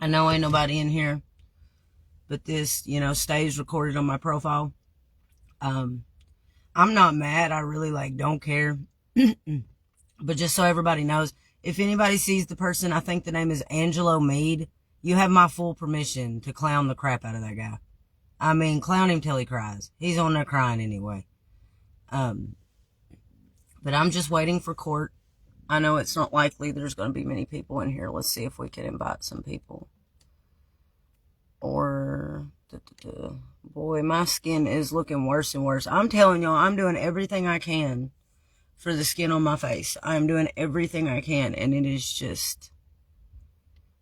I know ain't nobody in here, but this, stays recorded on my profile. I'm not mad. I really, don't care. But just so everybody knows, if anybody sees the person, I think the name is Angelo Meade, you have my full permission to clown the crap out of that guy. I mean, clown him till he cries. He's on there crying anyway. But I'm just waiting for court. I know it's not likely there's going to be many people in here. Let's see if we can invite some people. Or, boy, my skin is looking worse and worse. I'm telling y'all, I'm doing everything I can for the skin on my face. I'm doing everything I can, and it is just,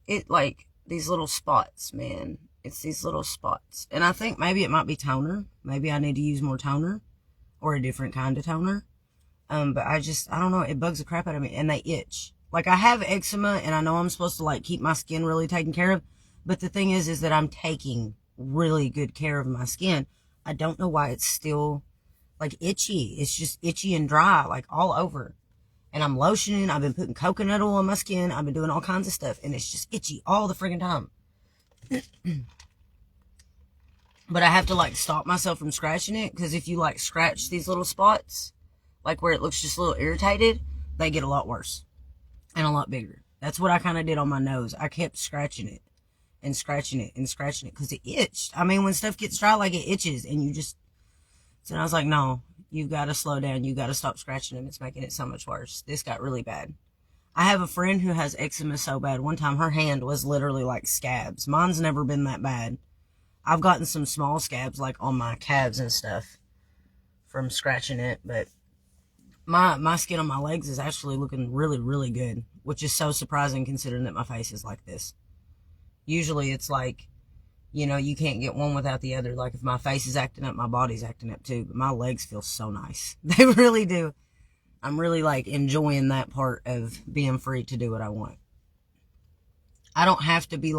these little spots, man. It's these little spots. And I think maybe it might be toner. Maybe I need to use more toner or a different kind of toner. But I don't know. It bugs the crap out of me, and they itch. Like, I have eczema, and I know I'm supposed to, keep my skin really taken care of. But the thing is that I'm taking really good care of my skin. I don't know why it's still, itchy. It's just itchy and dry, all over. And I'm lotioning. I've been putting coconut oil on my skin. I've been doing all kinds of stuff. And it's just itchy all the friggin' time. But I have to, stop myself from scratching it. Because if you, scratch these little spots, where it looks just a little irritated, they get a lot worse. And a lot bigger. That's what I kind of did on my nose. I kept scratching it. And scratching it and scratching it because it itched. I mean, when stuff gets dry, it itches, and you just. So I was like, no, you got to slow down. You got to stop scratching them. It's making it so much worse. This got really bad. I have a friend who has eczema so bad. One time, her hand was literally like scabs. Mine's never been that bad. I've gotten some small scabs, on my calves and stuff from scratching it, but my skin on my legs is actually looking really, really good, which is so surprising considering that my face is like this. Usually it's you can't get one without the other. If my face is acting up, my body's acting up too. But my legs feel so nice. They really do. I'm really enjoying that part of being free to do what I want. I don't have to be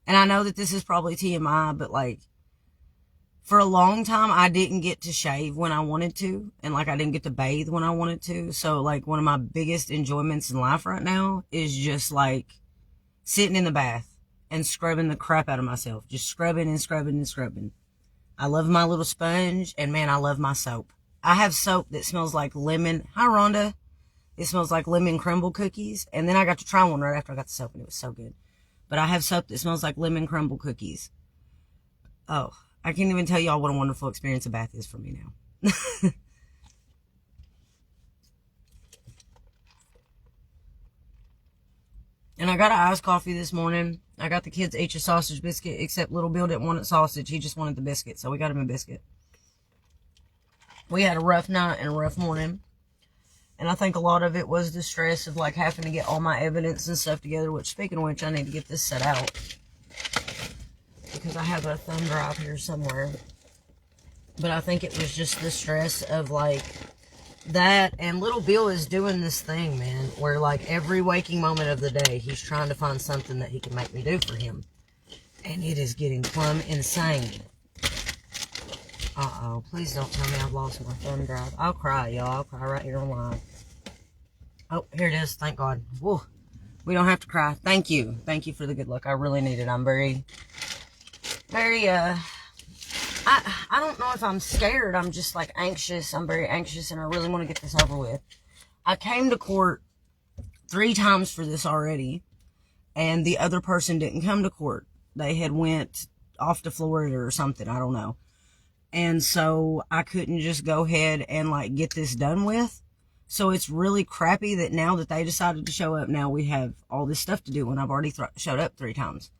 and I know that this is probably TMI, but for a long time, I didn't get to shave when I wanted to. And I didn't get to bathe when I wanted to. So one of my biggest enjoyments in life right now is just sitting in the bath and scrubbing the crap out of myself. Just scrubbing and scrubbing and scrubbing. I love my little sponge, and man, I love my soap. I have soap that smells like lemon. Hi, Rhonda. It smells like lemon crumble cookies. And then I got to try one right after I got the soap, and it was so good. But I have soap that smells like lemon crumble cookies. Oh, I can't even tell y'all what a wonderful experience a bath is for me now. And I got an iced coffee this morning. I got the kids each a sausage biscuit, except little Bill didn't want it sausage. He just wanted the biscuit, so we got him a biscuit. We had a rough night and a rough morning. And I think a lot of it was the stress of having to get all my evidence and stuff together, which, speaking of which, I need to get this set out. Because I have a thumb drive here somewhere. But I think it was just the stress of that, and little Bill is doing this thing, man, where every waking moment of the day, he's trying to find something that he can make me do for him. And it is getting plumb insane. Uh-oh, please don't tell me I've lost my thumb drive. I'll cry, y'all. I'll cry right here on live. Oh, here it is. Thank God. Whoa. We don't have to cry. Thank you. Thank you for the good luck. I really need it. I'm very, I don't know if I'm scared. I'm just anxious. I'm very anxious, and I really want to get this over with. I came to court 3 times for this already, and the other person didn't come to court. They had went off to Florida or something. I don't know. And so I couldn't just go ahead and get this done with. So it's really crappy that now that they decided to show up, now we have all this stuff to do when I've already showed up 3 times.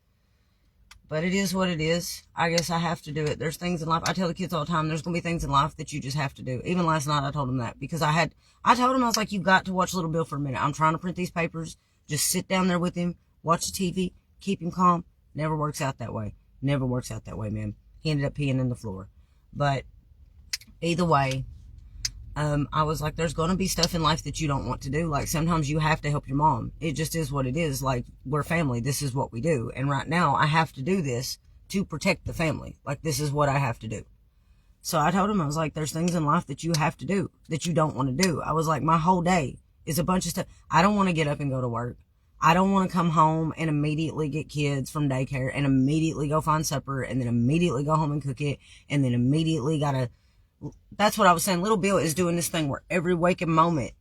But it is what it is. I guess I have to do it. There's things in life. I tell the kids all the time, there's going to be things in life that you just have to do. Even last night I told them that. Because I told him, I was like, you've got to watch Little Bill for a minute. I'm trying to print these papers. Just sit down there with him. Watch the TV. Keep him calm. Never works out that way. Never works out that way, man. He ended up peeing in the floor. But either way, I was like, there's going to be stuff in life that you don't want to do. Sometimes you have to help your mom. It just is what it is. We're family. This is what we do. And right now I have to do this to protect the family. This is what I have to do. So I told him, I was like, there's things in life that you have to do that you don't want to do. I was like, my whole day is a bunch of stuff. I don't want to get up and go to work. I don't want to come home and immediately get kids from daycare and immediately go find supper and then immediately go home and cook it and then immediately gotta. That's what I was saying. Little Bill is doing this thing where every waking moment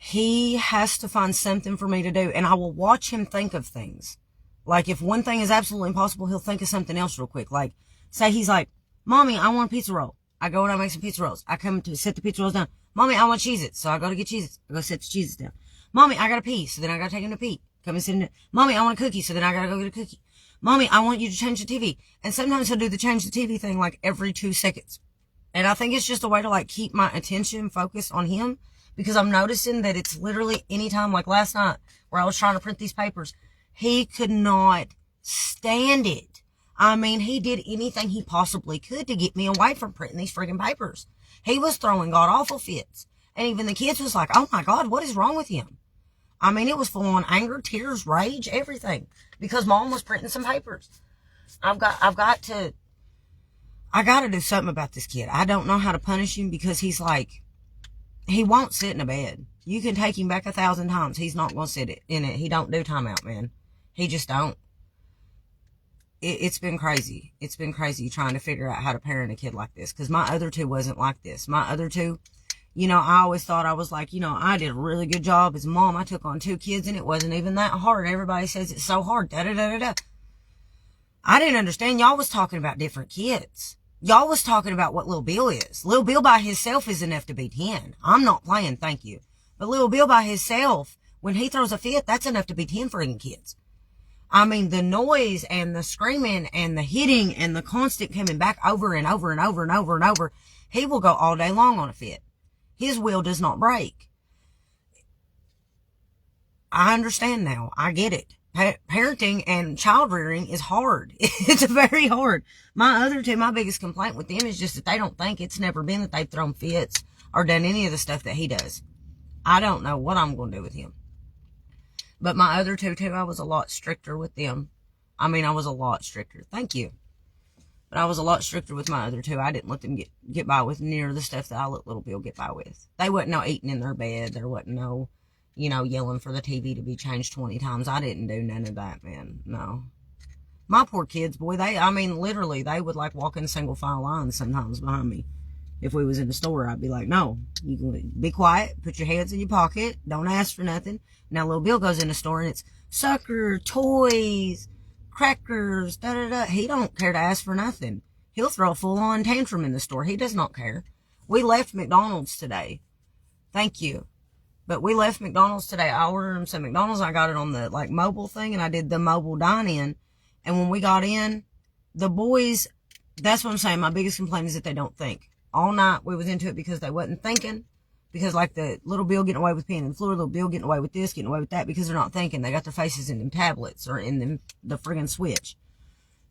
he has to find something for me to do, and I will watch him think of things. Like, if one thing is absolutely impossible, he'll think of something else real quick. Like, say he's like, Mommy, I want a pizza roll. I go and I make some pizza rolls. I come to set the pizza rolls down. Mommy, I want Cheez-Its. So I go to get Cheez-Its. I go set the Cheez-Its down. Mommy, I gotta pee. So then I gotta take him to pee. Come and sit in it. Mommy, I want a cookie. So then I gotta go get a cookie. Mommy, I want you to change the TV. And sometimes he'll do the change the TV thing like every 2 seconds. And I think it's just a way to like keep my attention focused on him, because I'm noticing that it's literally anytime, like last night where I was trying to print these papers, he could not stand it. I mean, he did anything he possibly could to get me away from printing these friggin' papers. He was throwing god-awful fits. And even the kids was like, oh my God, what is wrong with him? I mean, it was full on anger, tears, rage, everything. Because Mom was printing some papers. I gotta do something about this kid. I don't know how to punish him, because he's like, he won't sit in a bed. You can take him back 1,000 times. He's not going to sit in it. He don't do timeout, man. He just don't. It's been crazy. It's been crazy trying to figure out how to parent a kid like this. Because my other two wasn't like this. My other two, you know, I always thought I was like, you know, I did a really good job as mom. I took on 2 kids and it wasn't even that hard. Everybody says it's so hard. Da-da-da-da-da. I didn't understand. Y'all was talking about different kids. Y'all was talking about what Little Bill is. Little Bill by himself is enough to be 10. I'm not playing, thank you. But Little Bill by himself, when he throws a fit, that's enough to be 10 friggin' kids. I mean, the noise and the screaming and the hitting and the constant coming back over and over and over and over and over, he will go all day long on a fit. His will does not break. I understand now. I get it. Parenting and child rearing is hard. It's very hard. My other two, my biggest complaint with them is just that they don't think, it's never been that they've thrown fits or done any of the stuff that he does. I don't know what I'm going to do with him. But my other two, too, I was a lot stricter with them. I mean, I was a lot stricter. Thank you. But I was a lot stricter with my other two. I didn't let them get by with near the stuff that I let Little Bill get by with. They wasn't no eating in their bed. There wasn't no, you know, yelling for the TV to be changed 20 times. I didn't do none of that, man. No. My poor kids, boy, literally, they would like walk in single file lines sometimes behind me. If we was in the store, I'd be like, no, you can be quiet, put your hands in your pocket, don't ask for nothing. Now, Little Bill goes in the store and it's sucker, toys, crackers, da-da-da. He don't care to ask for nothing. He'll throw a full-on tantrum in the store. He does not care. We left McDonald's today. Thank you. But we left McDonald's today. I ordered him some McDonald's. I got it on the, like, mobile thing, and I did the mobile dine-in. And when we got in, the boys, that's what I'm saying. My biggest complaint is that they don't think. All night we was into it because they wasn't thinking. Because like the Little Bill getting away with peeing on the floor, Little Bill getting away with this, getting away with that, because they're not thinking. They got their faces in them tablets or in them, the friggin' Switch.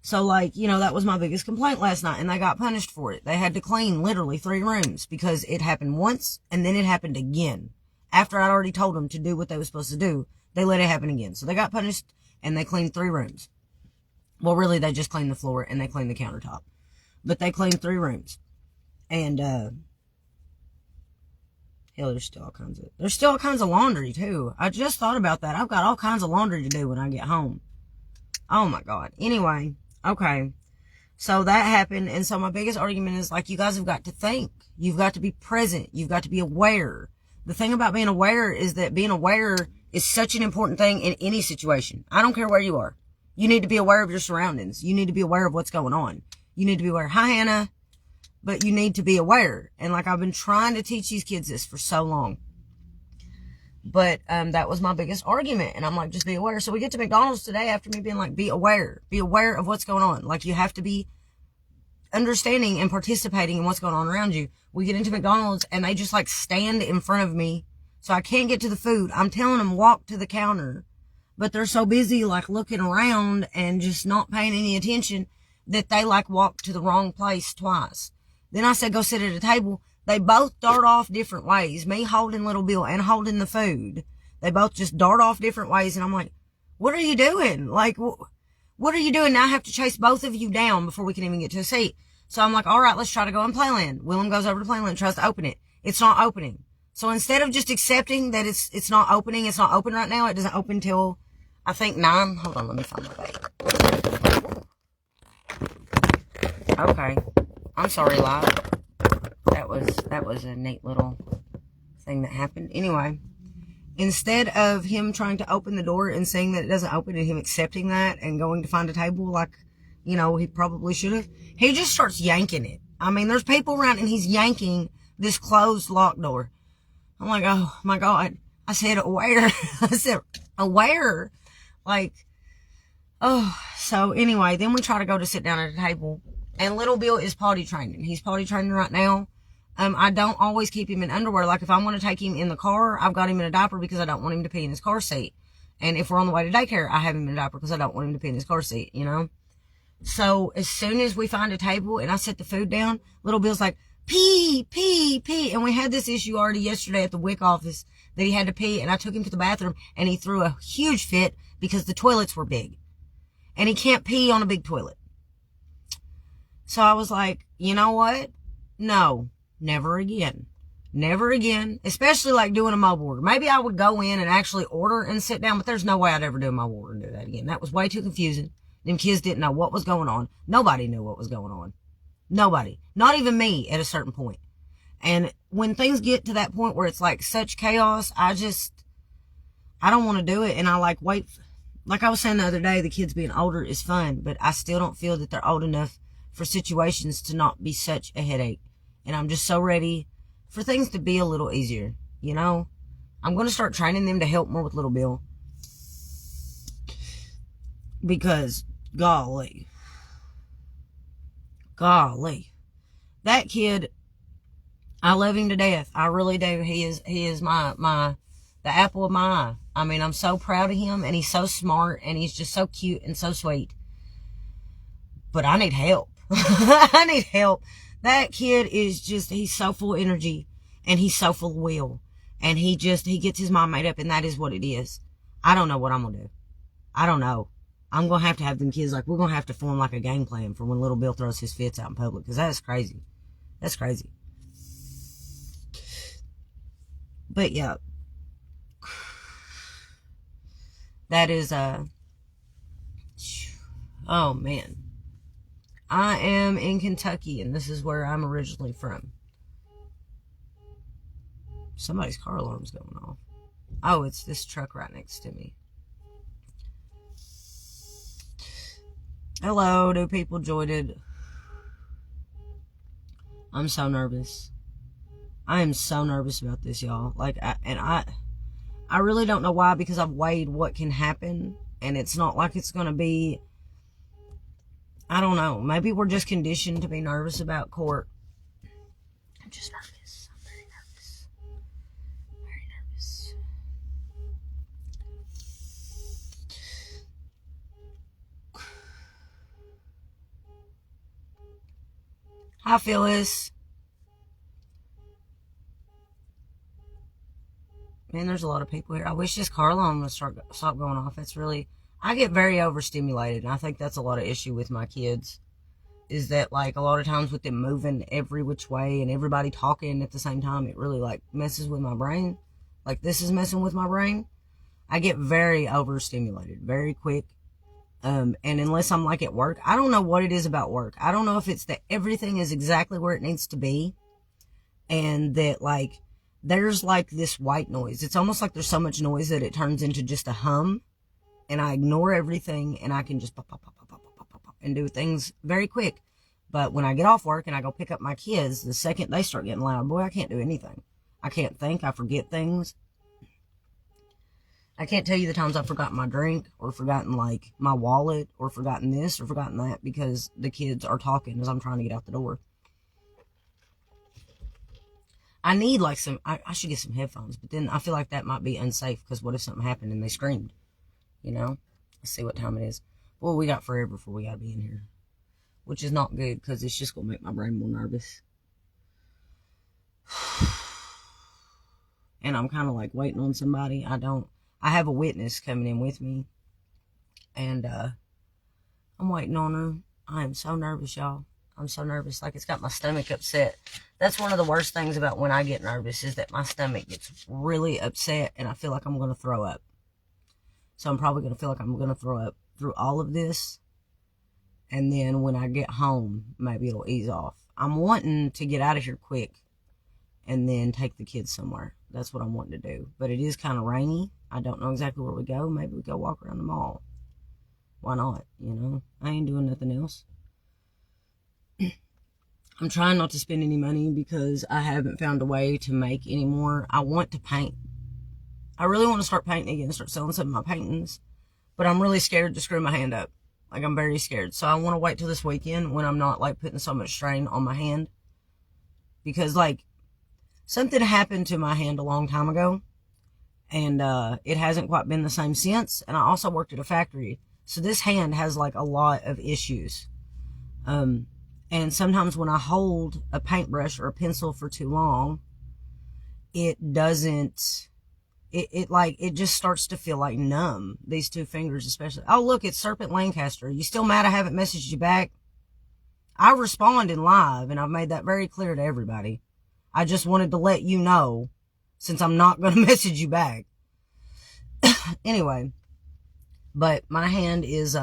So like, you know, that was my biggest complaint last night, and they got punished for it. They had to clean literally 3 rooms because it happened once and then it happened again. After I'd already told them to do what they were supposed to do, they let it happen again. So they got punished and they cleaned 3 rooms. Well, really, they just cleaned the floor and they cleaned the countertop. But they cleaned 3 rooms. And, hell, there's still all kinds of laundry, too. I just thought about that. I've got all kinds of laundry to do when I get home. Oh, my God. Anyway, okay. So that happened. And so my biggest argument is, like, you guys have got to think. You've got to be present. You've got to be aware. The thing about being aware is that being aware is such an important thing in any situation. I don't care where you are. You need to be aware of your surroundings. You need to be aware of what's going on. You need to be aware. Hi, Hannah. But you need to be aware. And like, I've been trying to teach these kids this for so long. But, that was my biggest argument. And I'm like, just be aware. So we get to McDonald's today after me being like, be aware. Be aware of what's going on. Like, you have to be understanding and participating in what's going on around you. We get into McDonald's and they just like stand in front of me. So I can't get to the food. I'm telling them walk to the counter. But they're so busy like looking around and just not paying any attention that they like walk to the wrong place twice. Then I said, go sit at a table. They both dart off different ways. Me holding Little Bill and holding the food. They both just dart off different ways. And I'm like, what are you doing? Like, what are you doing? Now I have to chase both of you down before we can even get to a seat. So I'm like, all right, let's try to go in Playland. Willem goes over to Playland, tries to open it. It's not opening. So instead of just accepting that it's not opening, it's not open right now. It doesn't open till, I think, 9. Hold on, let me find my bag. Okay. I'm sorry, Live. That was a neat little thing that happened. Anyway, instead of him trying to open the door and saying that it doesn't open and him accepting that and going to find a table like, you know, he probably should have, he just starts yanking it. I mean, there's people around and he's yanking this closed locked door. I'm like, oh my God. I said, where? I said, where? Like, oh, so anyway, then we try to go to sit down at a table, and little Bill is potty training. He's potty training right now. I don't always keep him in underwear. Like if I want to take him in the car, I've got him in a diaper because I don't want him to pee in his car seat. And if we're on the way to daycare, I have him in a diaper because I don't want him to pee in his car seat, you know? So as soon as we find a table and I set the food down, little Bill's like, pee, pee, pee. And we had this issue already yesterday at the WIC office that he had to pee, and I took him to the bathroom and he threw a huge fit because the toilets were big. And he can't pee on a big toilet. So I was like, you know what? No, never again. Never again. Especially like doing a mobile order. Maybe I would go in and actually order and sit down, but there's no way I'd ever do a mobile order and do that again. That was way too confusing. Them kids didn't know what was going on. Nobody knew what was going on. Nobody. Not even me at a certain point. And when things get to that point where it's like such chaos, I don't want to do it. And I like wait. Like I was saying the other day, the kids being older is fun, but I still don't feel that they're old enough for situations to not be such a headache. And I'm just so ready for things to be a little easier, you know? I'm going to start training them to help more with little Bill. Because, golly. That kid, I love him to death. I really do. He is the apple of my eye. I mean, I'm so proud of him, and he's so smart, and he's just so cute and so sweet. But I need help. I need help. That kid is just, he's so full of energy, and he's so full of will. And he gets his mind made up, and that is what it is. I don't know what I'm going to do. I don't know. I'm going to have them kids, like, we're going to have to form, like, a game plan for when little Bill throws his fits out in public, because that is crazy. That's crazy. But, yeah. That is, oh, man. I am in Kentucky, and this is where I'm originally from. Somebody's car alarm's going off. Oh, it's this truck right next to me. Hello, new people joined. I'm so nervous. I am so nervous about this, y'all. Like, I really don't know why, because I've weighed what can happen, and it's not like it's going to be, I don't know. Maybe we're just conditioned to be nervous about court. I'm just nervous. I'm very nervous. Very nervous. Hi, Phyllis. Man, there's a lot of people here. I wish this car alarm would stop going off. It's really, I get very overstimulated, and I think that's a lot of issue with my kids, is that, like, a lot of times with them moving every which way and everybody talking at the same time, it really, like, messes with my brain. Like, this is messing with my brain. I get very overstimulated very quick. And unless I'm, like, at work, I don't know what it is about work. I don't know if it's that everything is exactly where it needs to be, and that, like, there's, like, this white noise. It's almost like there's so much noise that it turns into just a hum, and I ignore everything, and I can just pop, pop, pop, pop, pop, pop, pop, pop, and do things very quick. But when I get off work and I go pick up my kids, the second they start getting loud, boy, I can't do anything. I can't think. I forget things. I can't tell you the times I've forgotten my drink, or forgotten, like, my wallet, or forgotten this, or forgotten that, because the kids are talking as I'm trying to get out the door. I need, like, I should get some headphones, but then I feel like that might be unsafe, because what if something happened and they screamed? You know? Let's see what time it is. Well, we got forever before we gotta be in here. Which is not good, because it's just gonna make my brain more nervous. And I'm kind of, like, waiting on somebody. I have a witness coming in with me. And, I'm waiting on her. I am so nervous, y'all. I'm so nervous. Like, it's got my stomach upset. That's one of the worst things about when I get nervous is that my stomach gets really upset and I feel like I'm going to throw up. So I'm probably going to feel like I'm going to throw up through all of this. And then when I get home, maybe it'll ease off. I'm wanting to get out of here quick and then take the kids somewhere. That's what I'm wanting to do. But it is kind of rainy. I don't know exactly where we go. Maybe we go walk around the mall. Why not? You know, I ain't doing nothing else. I'm trying not to spend any money because I haven't found a way to make any more. I want to paint. I really want to start painting again and start selling some of my paintings. But I'm really scared to screw my hand up. Like, I'm very scared. So I want to wait till this weekend when I'm not, like, putting so much strain on my hand. Because, like, something happened to my hand a long time ago. And it hasn't quite been the same since. And I also worked at a factory. So this hand has, like, a lot of issues. And sometimes when I hold a paintbrush or a pencil for too long, it doesn't, it just starts to feel like numb. These two fingers especially. Oh, look, it's Serpent Lancaster. You still mad I haven't messaged you back? I respond in live, and I've made that very clear to everybody. I just wanted to let you know, since I'm not going to message you back. Anyway, but my hand is,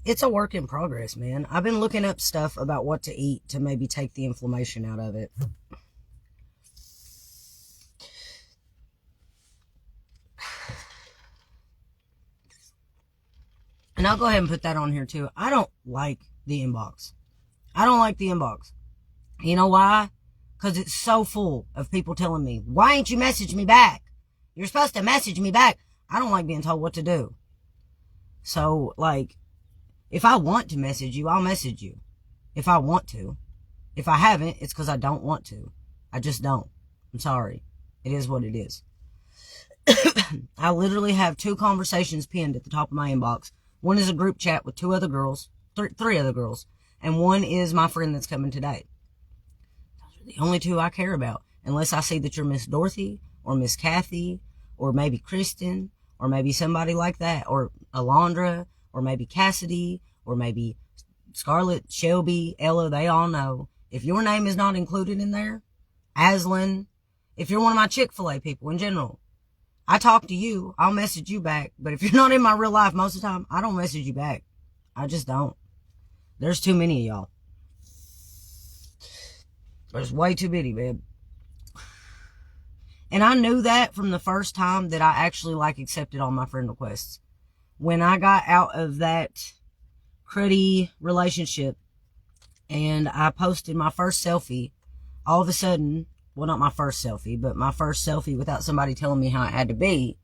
it's a work in progress, man. I've been looking up stuff about what to eat to maybe take the inflammation out of it. And I'll go ahead and put that on here too. I don't like the inbox. I don't like the inbox. You know why? Because it's so full of people telling me, why ain't you message me back? You're supposed to message me back. I don't like being told what to do. So, like, if I want to message you, I'll message you. If I want to. If I haven't, it's because I don't want to. I just don't. I'm sorry. It is what it is. I literally have 2 conversations pinned at the top of my inbox. One is a group chat with 2 other girls, 3 other girls, and one is my friend that's coming today. Those are the only 2 I care about, unless I see that you're Miss Dorothy, or Miss Kathy, or maybe Kristen, or maybe somebody like that, or Alondra, or maybe Cassidy, or maybe Scarlett, Shelby, Ella. They all know. If your name is not included in there, Aslan, if you're one of my Chick-fil-A people in general, I talk to you, I'll message you back. But if you're not in my real life most of the time, I don't message you back. I just don't. There's too many of y'all. There's way too many, babe. And I knew that from the first time that I actually, like, accepted all my friend requests. When I got out of that cruddy relationship and I posted my first selfie, all of a sudden, well, not my first selfie, but my first selfie without somebody telling me how it had to be,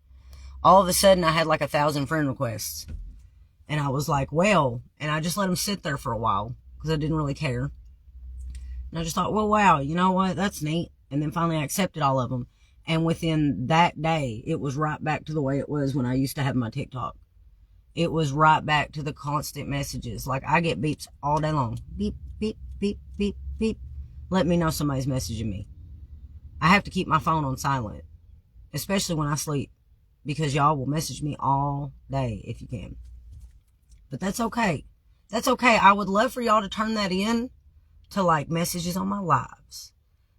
all of a sudden I had like 1,000 friend requests. And I was like, well, and I just let them sit there for a while because I didn't really care. And I just thought, well, wow, you know what? That's neat. And then finally I accepted all of them. And within that day, it was right back to the way it was when I used to have my TikTok. It was right back to the constant messages. Like, I get beeps all day long. Beep, beep, beep, beep, beep. Let me know somebody's messaging me. I have to keep my phone on silent, especially when I sleep, because y'all will message me all day if you can. But that's okay. That's okay. I would love for y'all to turn that in to, like, messages on my lives.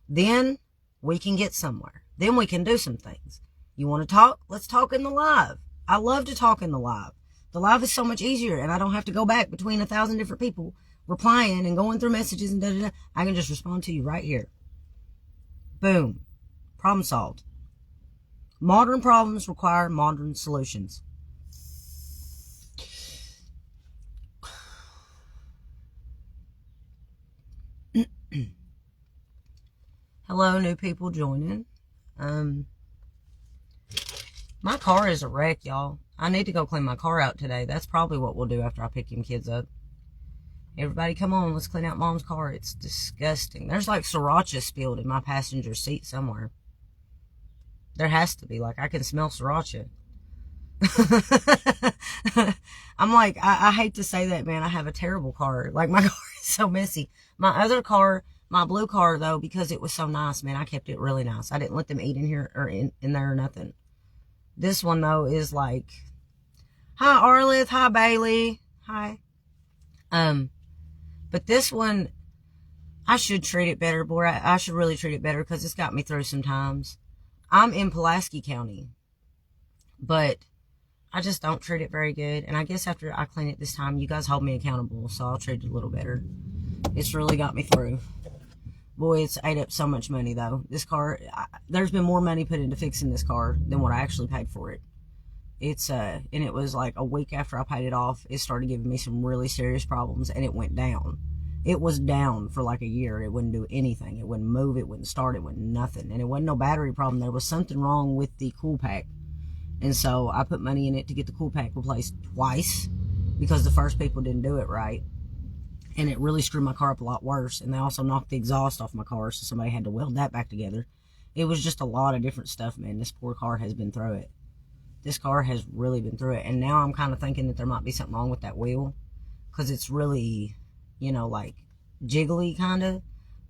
Then we can get somewhere. Then we can do some things. You want to talk? Let's talk in the live. I love to talk in the live. The live is so much easier, and I don't have to go back between 1,000 different people replying and going through messages and da-da-da. I can just respond to you right here. Boom. Problem solved. Modern problems require modern solutions. Hello, new people joining. My car is a wreck, y'all. I need to go clean my car out today. That's probably what we'll do after I pick them kids up. Everybody come on, let's clean out Mom's car. It's disgusting. There's like sriracha spilled in my passenger seat somewhere. There has to be. Like, I can smell sriracha. I'm like, I hate to say that, man. I have a terrible car. Like, my car is so messy. My other car, my blue car, though, because it was so nice, man, I kept it really nice. I didn't let them eat in here or in there or nothing. This one, though, is like, hi, Arlith. Hi, Bailey. Hi. But this one, I should treat it better, boy. I should really treat it better because it's got me through some times. I'm in Pulaski County, but I just don't treat it very good. And I guess after I clean it this time, you guys hold me accountable, so I'll treat it a little better. It's really got me through. Boy, it's ate up so much money, though. This car, there's been more money put into fixing this car than what I actually paid for it. And it was like a week after I paid it off, it started giving me some really serious problems, and it went down. It was down for like a year. It wouldn't do anything. It wouldn't move. It wouldn't start. It wouldn't nothing. And it wasn't no battery problem. There was something wrong with the cool pack. And so I put money in it to get the cool pack replaced twice because the first people didn't do it right. And it really screwed my car up a lot worse. And they also knocked the exhaust off my car, so somebody had to weld that back together. It was just a lot of different stuff, man. This poor car has been through it. This car has really been through it. And now I'm kind of thinking that there might be something wrong with that wheel because it's really, like jiggly kind of.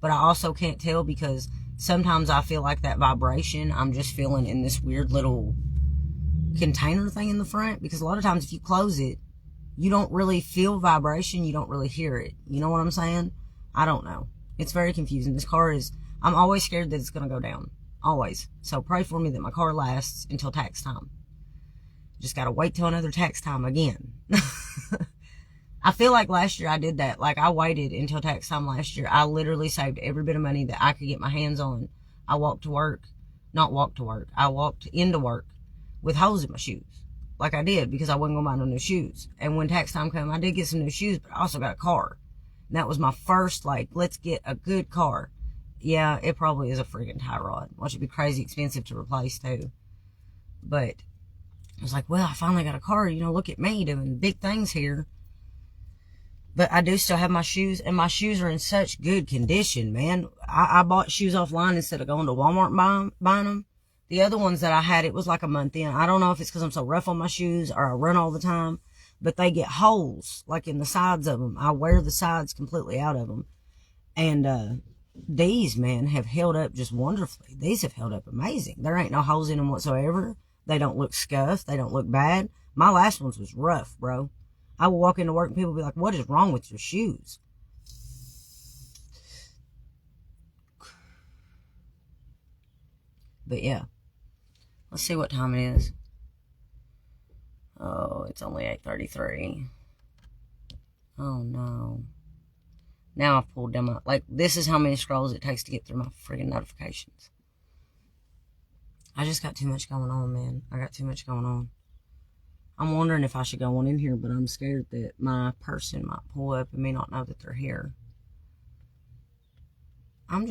But I also can't tell because sometimes I feel like that vibration I'm just feeling in this weird little container thing in the front, because a lot of times if you close it, you don't really feel vibration. You don't really hear it. You know what I'm saying? I don't know. It's very confusing. This car I'm always scared that it's going to go down. Always. So pray for me that my car lasts until tax time. Just got to wait till another tax time again. I feel like last year I did that. Like I waited until tax time last year. I literally saved every bit of money that I could get my hands on. I walked I walked into work with holes in my shoes. Like I did, because I wasn't going to buy no new shoes. And when tax time came, I did get some new shoes, but I also got a car. And that was my first, let's get a good car. Yeah, it probably is a freaking tie rod. Watch, it'd be crazy expensive to replace too. But I was like, well, I finally got a car. Look at me doing big things here. But I do still have my shoes, and my shoes are in such good condition, man. I bought shoes offline instead of going to Walmart and buying them. The other ones that I had, it was like a month in. I don't know if it's because I'm so rough on my shoes or I run all the time, but they get holes, like in the sides of them. I wear the sides completely out of them. And these, man, have held up just wonderfully. These have held up amazing. There ain't no holes in them whatsoever. They don't look scuffed. They don't look bad. My last ones was rough, bro. I would walk into work and people would be like, what is wrong with your shoes? But yeah. Let's see what time it is. Oh, it's only 8:33. Oh no. Now I've pulled them up. This is how many scrolls it takes to get through my friggin' notifications. I just got too much going on, man. I got too much going on. I'm wondering if I should go on in here, but I'm scared that my person might pull up and me not know that they're here. I'm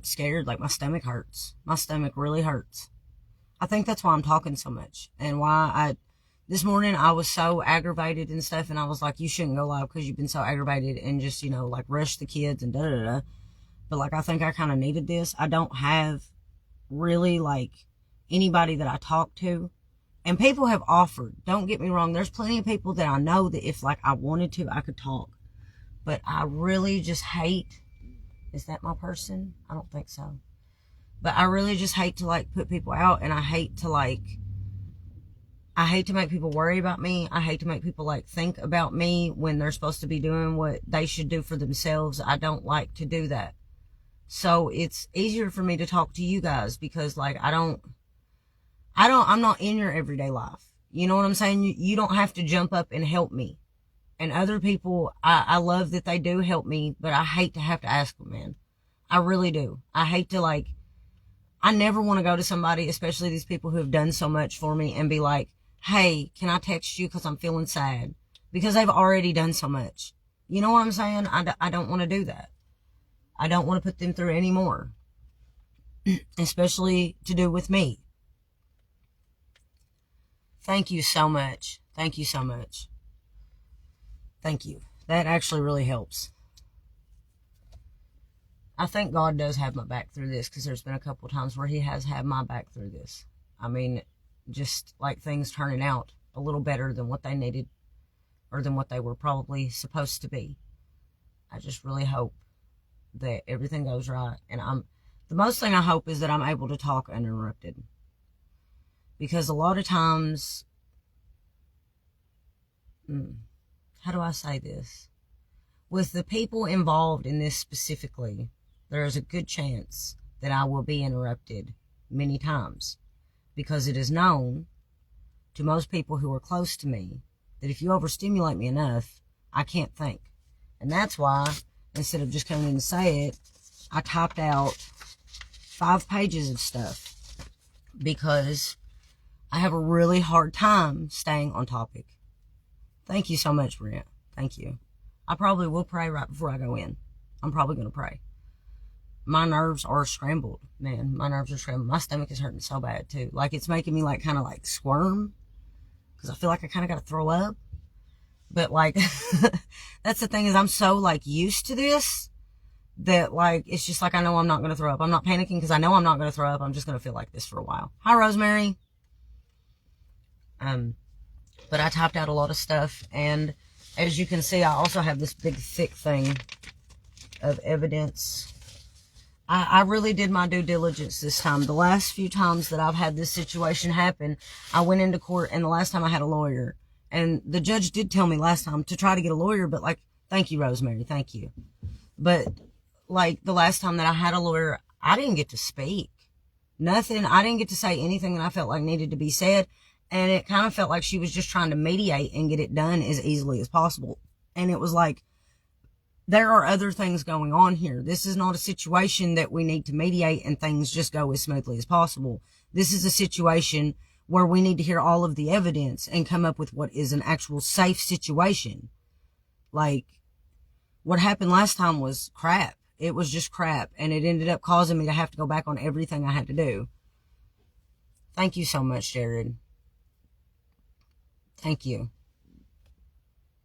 scared. My stomach hurts. My stomach really hurts. I think that's why I'm talking so much, and why this morning I was so aggravated and stuff, and I was like, you shouldn't go live because you've been so aggravated and just, rush the kids and da-da-da. But, I think I kind of needed this. I don't have really, anybody that I talk to. And people have offered. Don't get me wrong. There's plenty of people that I know that if, I wanted to, I could talk. But I really just hate. Is that my person? I don't think so. But I really just hate to, put people out. And I hate to, I hate to make people worry about me. I hate to make people, think about me when they're supposed to be doing what they should do for themselves. I don't like to do that. So it's easier for me to talk to you guys because, I'm not in your everyday life. You know what I'm saying? You don't have to jump up and help me. And other people, I love that they do help me, but I hate to have to ask them, man. I really do. I hate to I never want to go to somebody, especially these people who have done so much for me, and be like, hey, can I text you because I'm feeling sad? Because they've already done so much. You know what I'm saying? I don't want to do that. I don't want to put them through any more. Especially to do with me. Thank you so much. Thank you so much. Thank you. That actually really helps. I think God does have my back through this, because there's been a couple times where he has had my back through this. I mean, just things turning out a little better than what they needed, or than what they were probably supposed to be. I just really hope that everything goes right. And the most thing I hope is that I'm able to talk uninterrupted. Because a lot of times, how do I say this? with the people involved in this specifically, there is a good chance that I will be interrupted many times, because it is known to most people who are close to me that if you overstimulate me enough, I can't think. And that's why, instead of just coming in to say it, I typed out 5 pages of stuff, because I have a really hard time staying on topic. Thank you so much, Brent. Thank you. I probably will pray right before I go in. I'm probably going to pray. My nerves are scrambled, man. My nerves are scrambled. My stomach is hurting so bad, too. Like, it's making me, like, kind of, like, squirm, because I feel like I kind of got to throw up. But, like, that's the thing, is I'm so, like, used to this that, like, it's just like I know I'm not going to throw up. I'm not panicking because I know I'm not going to throw up. I'm just going to feel like this for a while. Hi, Rosemary. But I typed out a lot of stuff, and as you can see, I also have this big, thick thing of evidence. I really did my due diligence this time. The last few times that I've had this situation happen, I went into court, and the last time I had a lawyer, and the judge did tell me last time to try to get a lawyer, but, like, thank you, Rosemary, thank you. But, like, the last time that I had a lawyer, I didn't get to speak. Nothing. I didn't get to say anything that I felt like needed to be said. And it kind of felt like she was just trying to mediate and get it done as easily as possible. And it was like, there are other things going on here. This is not a situation that we need to mediate and things just go as smoothly as possible. This is a situation where we need to hear all of the evidence and come up with what is an actual safe situation. Like, what happened last time was crap. It was just crap. And it ended up causing me to have to go back on everything I had to do. Thank you so much, Jared. Thank you.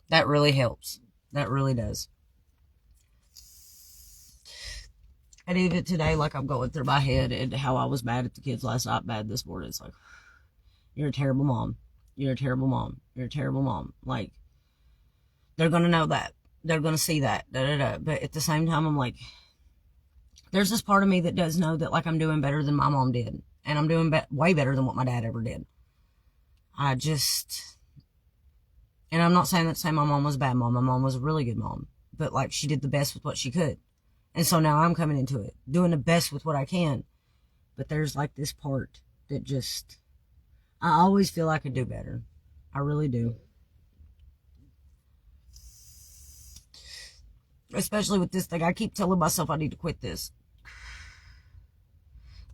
That really helps. That really does. I did it today, like I'm going through my head and how I was mad at the kids last night, bad this morning. It's like, you're a terrible mom. You're a terrible mom. You're a terrible mom. Like, they're going to know that. They're going to see that. Da, da, da. But at the same time, I'm like, there's this part of me that does know that, like, I'm doing better than my mom did. And I'm doing way better than what my dad ever did. And I'm not saying that to say my mom was a bad mom. My mom was a really good mom. But, like, she did the best with what she could. And so now I'm coming into it, doing the best with what I can. But there's, like, this part that just, I always feel I could do better. I really do. Especially with this thing. I keep telling myself I need to quit this.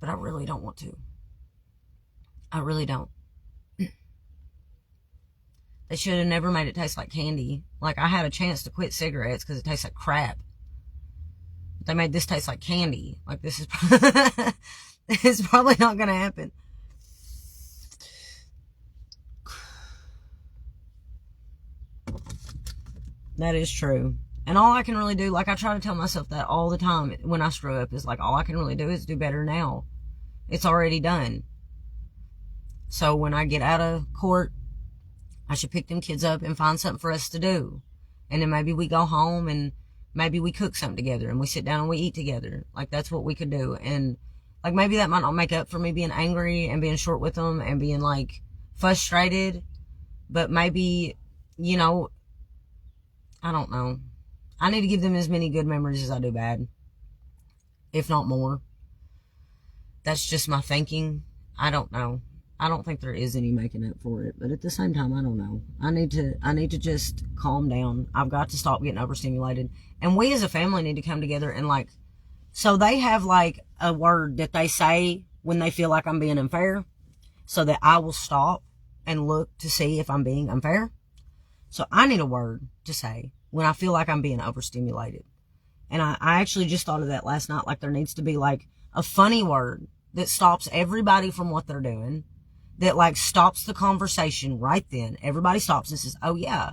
But I really don't want to. I really don't. They should have never made it taste like candy. Like, I had a chance to quit cigarettes because it tastes like crap. They made this taste like candy. Like, this is it's probably not going to happen. That is true. And all I can really do, like, I try to tell myself that all the time when I screw up, is like, all I can really do is do better now. It's already done. So when I get out of court, I should pick them kids up and find something for us to do. And then maybe we go home and maybe we cook something together and we sit down and we eat together. Like, that's what we could do. And, like, maybe that might not make up for me being angry and being short with them and being, like, frustrated. But maybe, you know, I don't know. I need to give them as many good memories as I do bad. If not more. That's just my thinking. I don't know. I don't think there is any making up for it, but at the same time, I don't know. I need to just calm down. I've got to stop getting overstimulated. And we as a family need to come together and, like, so they have, like, a word that they say when they feel like I'm being unfair, so that I will stop and look to see if I'm being unfair. So I need a word to say when I feel like I'm being overstimulated. And I actually just thought of that last night. Like, there needs to be, like, a funny word that stops everybody from what they're doing. That, like, stops the conversation right then. Everybody stops and says, oh, yeah,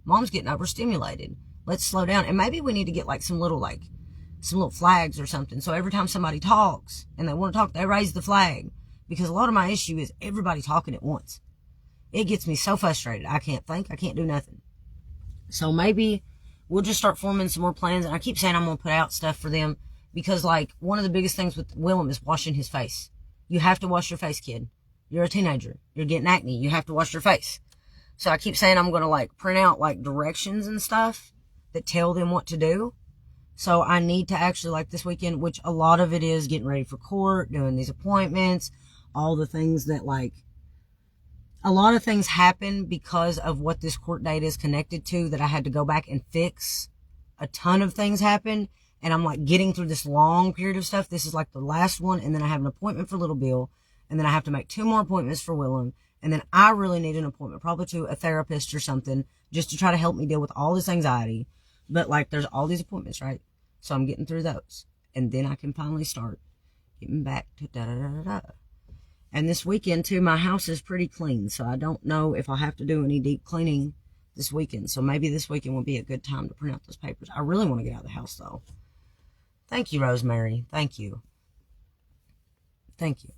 mom's getting overstimulated. Let's slow down. And maybe we need to get, like, some little flags or something. So every time somebody talks and they want to talk, they raise the flag. Because a lot of my issue is everybody talking at once. It gets me so frustrated. I can't think. I can't do nothing. So maybe we'll just start forming some more plans. And I keep saying I'm going to put out stuff for them. Because, like, one of the biggest things with Willem is washing his face. You have to wash your face, kid. You're a teenager. You're getting acne. You have to wash your face. So I keep saying I'm going to, like, print out, like, directions and stuff that tell them what to do. So I need to actually, like this weekend, which a lot of it is getting ready for court, doing these appointments, all the things that like, a lot of things happen because of what this court date is connected to that I had to go back and fix. A ton of things happen, and I'm like getting through this long period of stuff. This is like the last one, and then I have an appointment for little Bill, and then I have to make 2 more appointments for Willem, and then I really need an appointment, probably to a therapist or something, just to try to help me deal with all this anxiety. But like, there's all these appointments, right? So I'm getting through those, and then I can finally start getting back to da-da-da-da-da. And this weekend, too, my house is pretty clean, so I don't know if I'll have to do any deep cleaning this weekend. So maybe this weekend will be a good time to print out those papers. I really want to get out of the house, though. Thank you, Rosemary. Thank you. Thank you.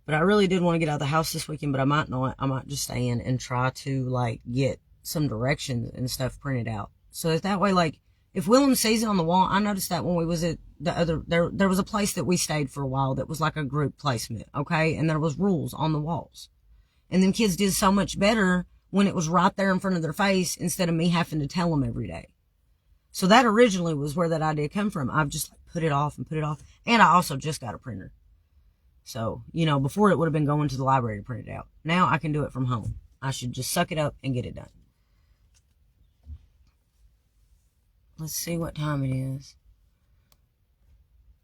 But I really did want to get out of the house this weekend, but I might not. I might just stay in and try to, like, get some directions and stuff printed out. So that way, like, if Willem sees it on the wall, I noticed that when we was at the other, there was a place that we stayed for a while that was like a group placement, okay? And there was rules on the walls. And then kids did so much better when it was right there in front of their face instead of me having to tell them every day. So that originally was where that idea came from. I've just like put it off and put it off. And I also just got a printer. So, you know, before it would have been going to the library to print it out. Now I can do it from home. I should just suck it up and get it done. Let's see what time it is.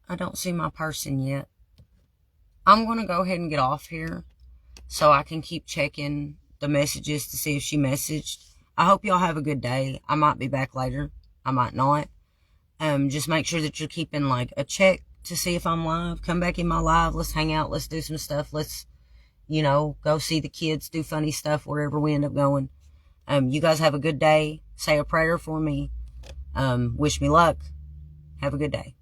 I don't see my person yet. I'm going to go ahead and get off here so I can keep checking the messages to see if she messaged. I hope y'all have a good day. I might be back later. I might not. Just make sure that you're keeping like a check to see if I'm live. Come back in my live. Let's hang out. Let's do some stuff. Let's, you know, go see the kids, do funny stuff wherever we end up going. You guys have a good day. Say a prayer for me. Wish me luck. Have a good day.